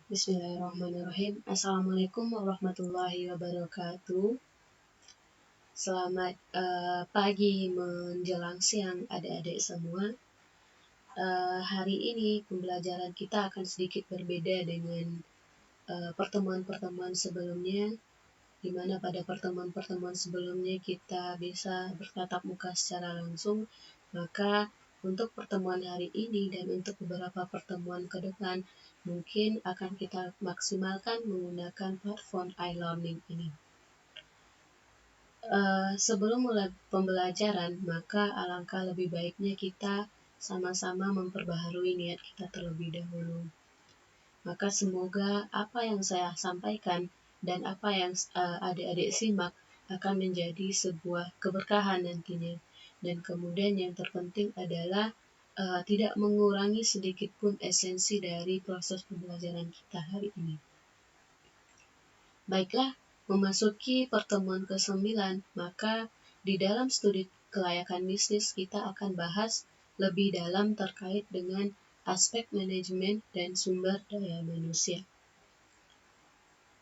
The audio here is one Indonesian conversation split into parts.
Bismillahirrahmanirrahim. Assalamualaikum warahmatullahi wabarakatuh. Selamat pagi menjelang siang adik-adik semua. Hari ini pembelajaran kita akan sedikit berbeda dengan pertemuan-pertemuan sebelumnya, di mana pada pertemuan-pertemuan sebelumnya kita bisa bertatap muka secara langsung. Maka untuk pertemuan hari ini dan untuk beberapa pertemuan ke depan, mungkin akan kita maksimalkan menggunakan platform e-learning ini. Sebelum mulai pembelajaran, maka alangkah lebih baiknya kita sama-sama memperbaharui niat kita terlebih dahulu. Maka semoga apa yang saya sampaikan dan apa yang adik-adik simak akan menjadi sebuah keberkahan nantinya. Dan kemudian yang terpenting adalah tidak mengurangi sedikit pun esensi dari proses pembelajaran kita hari ini. Baiklah, memasuki pertemuan ke-9, maka di dalam studi kelayakan bisnis kita akan bahas lebih dalam terkait dengan aspek manajemen dan sumber daya manusia.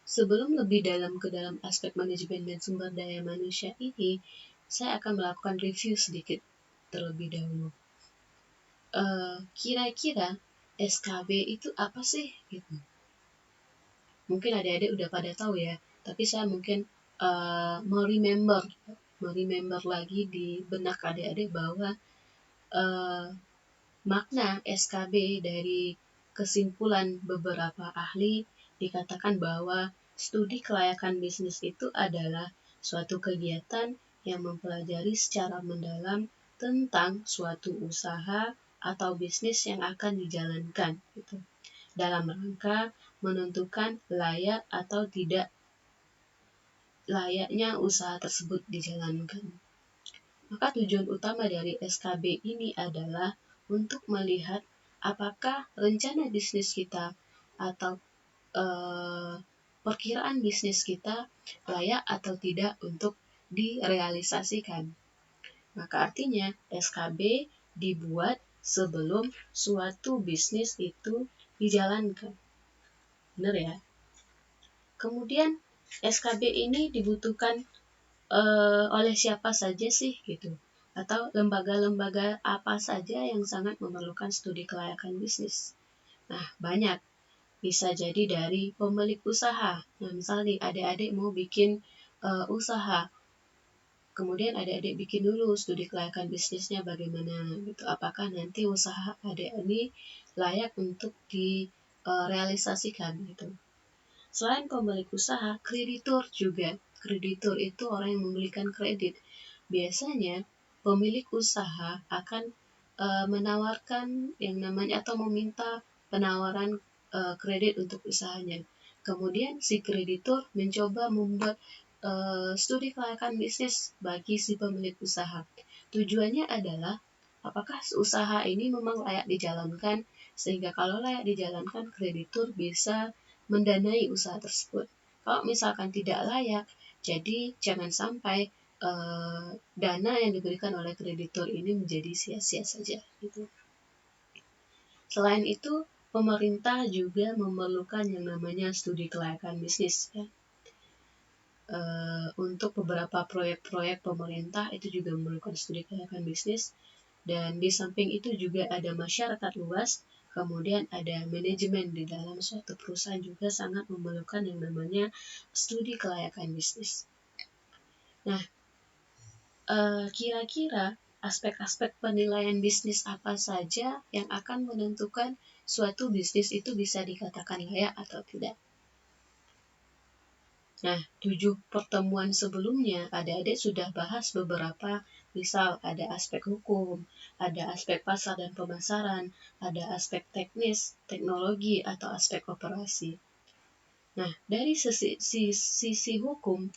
Sebelum lebih dalam ke dalam aspek manajemen dan sumber daya manusia ini, saya akan melakukan review sedikit terlebih dahulu. Kira-kira SKB itu apa sih? Gitu. Mungkin adik-adik udah pada tahu ya, tapi saya mungkin meremember lagi di benak adik-adik bahwa makna SKB dari kesimpulan beberapa ahli dikatakan bahwa studi kelayakan bisnis itu adalah suatu kegiatan yang mempelajari secara mendalam tentang suatu usaha atau bisnis yang akan dijalankan gitu, dalam rangka menentukan layak atau tidak layaknya usaha tersebut dijalankan. Maka tujuan utama dari SKB ini adalah untuk melihat apakah rencana bisnis kita atau perkiraan bisnis kita layak atau tidak untuk direalisasikan. Maka artinya SKB dibuat sebelum suatu bisnis itu dijalankan. Benar ya? Kemudian SKB ini dibutuhkan oleh siapa saja sih gitu, atau lembaga-lembaga apa saja yang sangat memerlukan studi kelayakan bisnis. Nah, banyak. Bisa jadi dari pemilik usaha. Nah, misalnya adik-adik mau bikin usaha, kemudian adik-adik bikin dulu studi kelayakan bisnisnya bagaimana gitu. Apakah nanti usaha adik ini layak untuk direalisasikan gitu. Selain pemilik usaha, kreditur juga. Kreditur itu orang yang memberikan kredit. Biasanya pemilik usaha akan menawarkan yang namanya atau meminta penawaran kredit untuk usahanya. Kemudian si kreditur mencoba membuat studi kelayakan bisnis bagi si pemilik usaha. Tujuannya adalah apakah usaha ini memang layak dijalankan, sehingga kalau layak dijalankan kreditur bisa mendanai usaha tersebut. Kalau misalkan tidak layak, jadi jangan sampai dana yang diberikan oleh kreditur ini menjadi sia-sia saja. Gitu. Selain itu, pemerintah juga memerlukan yang namanya studi kelayakan bisnis. Ya. Untuk beberapa proyek-proyek pemerintah itu juga memerlukan studi kelayakan bisnis. Dan di samping itu juga ada masyarakat luas, kemudian ada manajemen di dalam suatu perusahaan juga sangat memerlukan yang namanya studi kelayakan bisnis. Nah, kira-kira aspek-aspek penilaian bisnis apa saja yang akan menentukan suatu bisnis itu bisa dikatakan layak atau tidak? Nah, 7 pertemuan sebelumnya adik-adik sudah bahas beberapa, misal ada aspek hukum, ada aspek pasar dan pemasaran, ada aspek teknis, teknologi, atau aspek operasi. Nah, dari sisi hukum,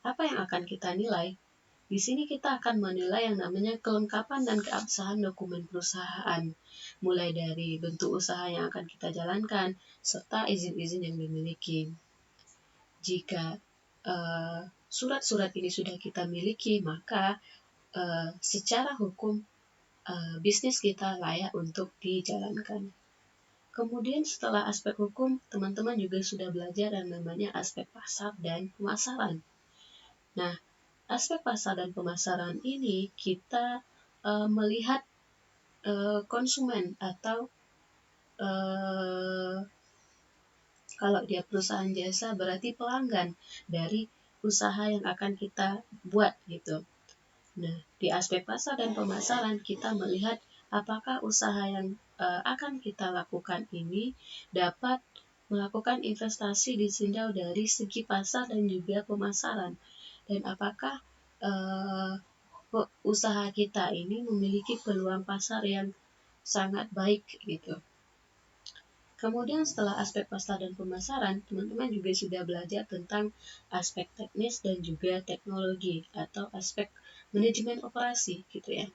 apa yang akan kita nilai? Di sini kita akan menilai yang namanya kelengkapan dan keabsahan dokumen perusahaan, mulai dari bentuk usaha yang akan kita jalankan, serta izin-izin yang dimiliki. Jika surat-surat ini sudah kita miliki, maka secara hukum bisnis kita layak untuk dijalankan. Kemudian setelah aspek hukum, teman-teman juga sudah belajar yang namanya aspek pasar dan pemasaran. Nah, aspek pasar dan pemasaran ini kita melihat konsumen atau kalau dia perusahaan jasa berarti pelanggan dari usaha yang akan kita buat gitu. Nah, di aspek pasar dan pemasaran kita melihat apakah usaha yang akan kita lakukan ini dapat melakukan investasi di Sindau dari segi pasar dan juga pemasaran, dan apakah usaha kita ini memiliki peluang pasar yang sangat baik gitu. Kemudian setelah aspek pasar dan pemasaran, teman-teman juga sudah belajar tentang aspek teknis dan juga teknologi atau aspek manajemen operasi gitu ya.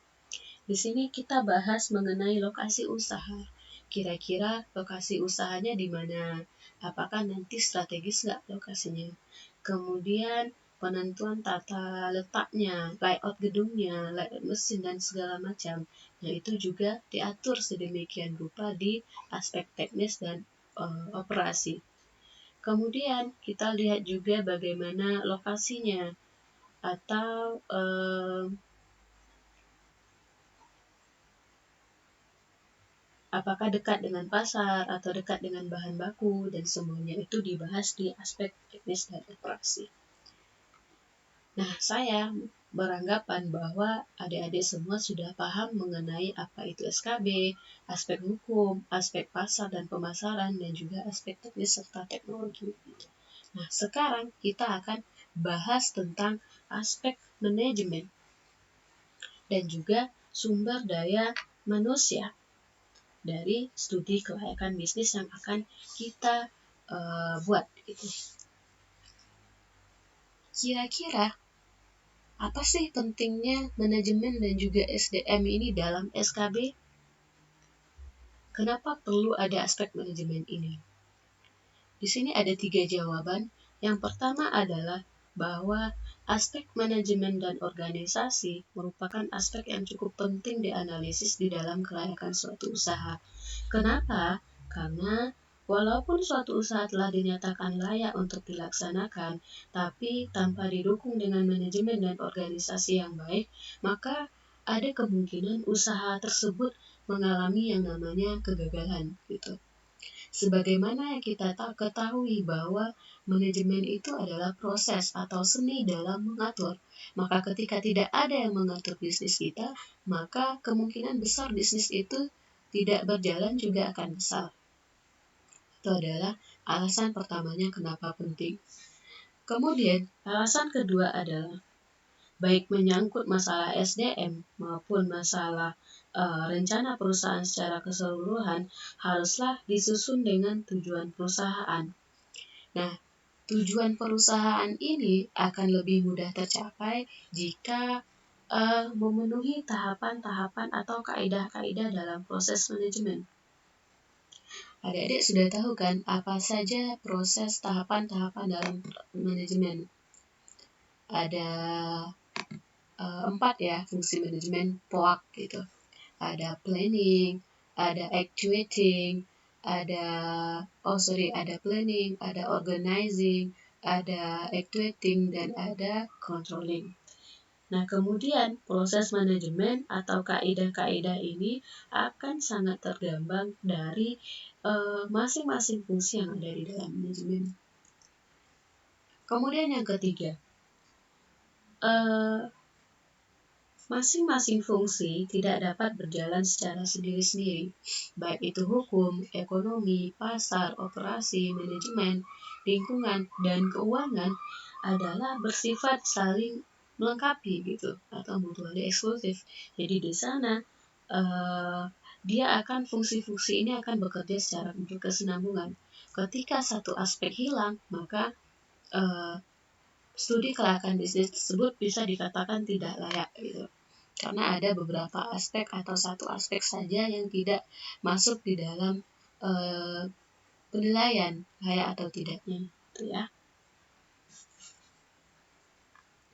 Di sini kita bahas mengenai lokasi usaha. Kira-kira lokasi usahanya di mana? Apakah nanti strategis nggak lokasinya? Kemudian penentuan tata letaknya, layout gedungnya, layout mesin, dan segala macam. Nah, itu juga diatur sedemikian rupa di aspek teknis dan operasi. Kemudian kita lihat juga bagaimana lokasinya atau apakah dekat dengan pasar atau dekat dengan bahan baku, dan semuanya itu dibahas di aspek teknis dan operasi. Nah, saya beranggapan bahwa adik-adik semua sudah paham mengenai apa itu SKB, aspek hukum, aspek pasar dan pemasaran, dan juga aspek teknis serta teknologi. Nah, sekarang kita akan bahas tentang aspek manajemen dan juga sumber daya manusia dari studi kelayakan bisnis yang akan kita buat gitu. Kira-kira apa sih pentingnya manajemen dan juga SDM ini dalam SKB? Kenapa perlu ada aspek manajemen ini? Di sini ada 3 jawaban. Yang pertama adalah bahwa aspek manajemen dan organisasi merupakan aspek yang cukup penting dianalisis di dalam kelayakan suatu usaha. Kenapa? Karena walaupun suatu usaha telah dinyatakan layak untuk dilaksanakan, tapi tanpa didukung dengan manajemen dan organisasi yang baik, maka ada kemungkinan usaha tersebut mengalami yang namanya kegagalan gitu. Sebagaimana yang kita ketahui bahwa manajemen itu adalah proses atau seni dalam mengatur. Maka ketika tidak ada yang mengatur bisnis kita, maka kemungkinan besar bisnis itu tidak berjalan juga akan besar. Itu adalah alasan pertamanya kenapa penting. Kemudian, alasan kedua adalah baik menyangkut masalah SDM maupun masalah rencana perusahaan secara keseluruhan haruslah disusun dengan tujuan perusahaan. Nah, tujuan perusahaan ini akan lebih mudah tercapai jika memenuhi tahapan-tahapan atau kaidah-kaidah dalam proses manajemen. Adik-adik sudah tahu kan apa saja proses tahapan-tahapan dalam manajemen? Ada 4 ya fungsi manajemen POAK gitu. Ada planning, ada actuating, ada planning, ada organizing, ada actuating, dan ada controlling. Nah, kemudian proses manajemen atau kaidah-kaidah ini akan sangat tergambar dari masing-masing fungsi yang ada di dalam manajemen. Kemudian yang ketiga, masing-masing fungsi tidak dapat berjalan secara sendiri-sendiri, baik itu hukum, ekonomi, pasar, operasi, manajemen, lingkungan, dan keuangan adalah bersifat saling melengkapi gitu atau mutually eksklusif. Jadi di sana fungsi-fungsi ini akan bekerja secara berkesinambungan. Ketika satu aspek hilang, maka studi kelayakan bisnis tersebut bisa dikatakan tidak layak gitu. Karena ada beberapa aspek atau satu aspek saja yang tidak masuk di dalam penilaian layak atau tidaknya gitu ya.